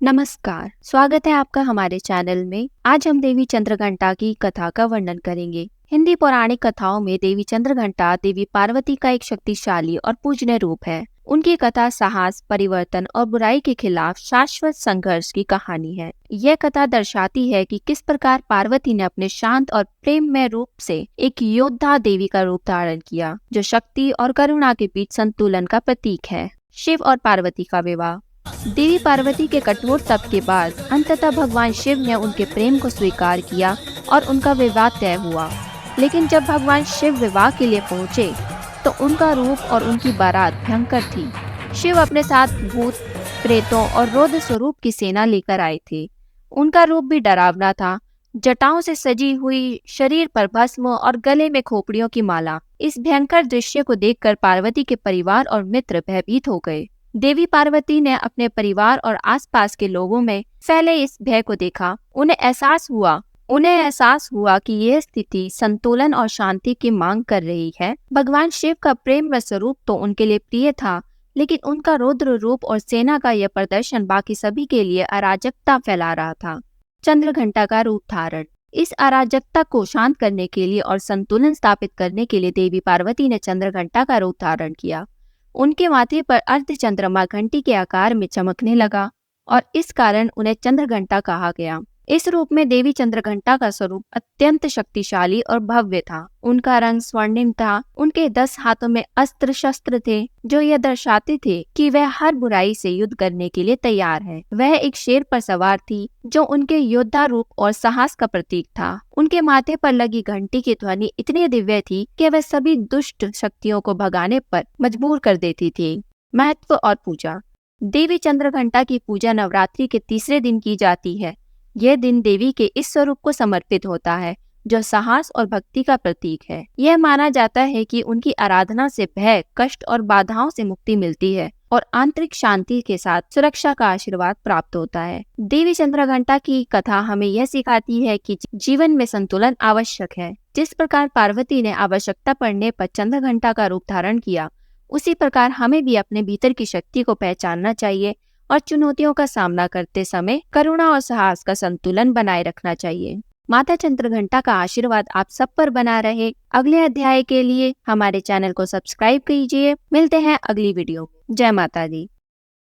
नमस्कार, स्वागत है आपका हमारे चैनल में। आज हम देवी चंद्रघंटा की कथा का वर्णन करेंगे। हिंदी पौराणिक कथाओं में देवी चंद्रघंटा देवी पार्वती का एक शक्तिशाली और पूजनीय रूप है। उनकी कथा साहस, परिवर्तन और बुराई के खिलाफ शाश्वत संघर्ष की कहानी है। यह कथा दर्शाती है कि किस प्रकार पार्वती ने अपने शांत और प्रेममय रूप से एक योद्धा देवी का रूप धारण किया, जो शक्ति और करुणा के बीच संतुलन का प्रतीक है। शिव और पार्वती का विवाह। देवी पार्वती के कठोर तप के बाद अंततः भगवान शिव ने उनके प्रेम को स्वीकार किया और उनका विवाह तय हुआ। लेकिन जब भगवान शिव विवाह के लिए पहुंचे तो उनका रूप और उनकी बारात भयंकर थी। शिव अपने साथ भूत, प्रेतों और रौद्र स्वरूप की सेना लेकर आए थे। उनका रूप भी डरावना था। जटाओं से सजी हुई, शरीर पर भस्म और गले में खोपड़ियों की माला। इस भयंकर दृश्य को देखकर पार्वती के परिवार और मित्र भयभीत हो गए। देवी पार्वती ने अपने परिवार और आसपास के लोगों में फैले इस भय को देखा। उन्हें एहसास हुआ कि यह स्थिति संतुलन और शांति की मांग कर रही है। भगवान शिव का प्रेम व स्वरूप तो उनके लिए प्रिय था, लेकिन उनका रौद्र रूप और सेना का यह प्रदर्शन बाकी सभी के लिए अराजकता फैला रहा था। चंद्रघंटा का रूप धारण। इस अराजकता को शांत करने के लिए और संतुलन स्थापित करने के लिए देवी पार्वती ने चंद्रघंटा का रूप धारण किया। उनके माथे पर अर्ध चंद्रमा घंटी के आकार में चमकने लगा और इस कारण उन्हें चंद्रघंटा कहा गया। इस रूप में देवी चंद्रघंटा का स्वरूप अत्यंत शक्तिशाली और भव्य था। उनका रंग स्वर्णिम था। उनके 10 हाथों में अस्त्र शस्त्र थे, जो यह दर्शाते थे कि वह हर बुराई से युद्ध करने के लिए तैयार है। वह एक शेर पर सवार थी, जो उनके योद्धा रूप और साहस का प्रतीक था। उनके माथे पर लगी घंटी की ध्वनि इतनी दिव्य थी कि वह सभी दुष्ट शक्तियों को भगाने पर मजबूर कर देती थी। महत्व और पूजा। देवी चंद्रघंटा की पूजा नवरात्रि के तीसरे दिन की जाती है। यह दिन देवी के इस स्वरूप को समर्पित होता है, जो साहस और भक्ति का प्रतीक है। यह माना जाता है कि उनकी आराधना से भय, कष्ट और बाधाओं से मुक्ति मिलती है और आंतरिक शांति के साथ सुरक्षा का आशीर्वाद प्राप्त होता है। देवी चंद्रघंटा की कथा हमें यह सिखाती है कि जीवन में संतुलन आवश्यक है। जिस प्रकार पार्वती ने आवश्यकता पड़ने पर चंद्रघंटा का रूप धारण किया, उसी प्रकार हमें भी अपने भीतर की शक्ति को पहचानना चाहिए और चुनौतियों का सामना करते समय करुणा और साहस का संतुलन बनाए रखना चाहिए। माता चंद्रघंटा का आशीर्वाद आप सब पर बना रहे। अगले अध्याय के लिए हमारे चैनल को सब्सक्राइब कीजिए। मिलते हैं अगली वीडियो में। जय माता दी।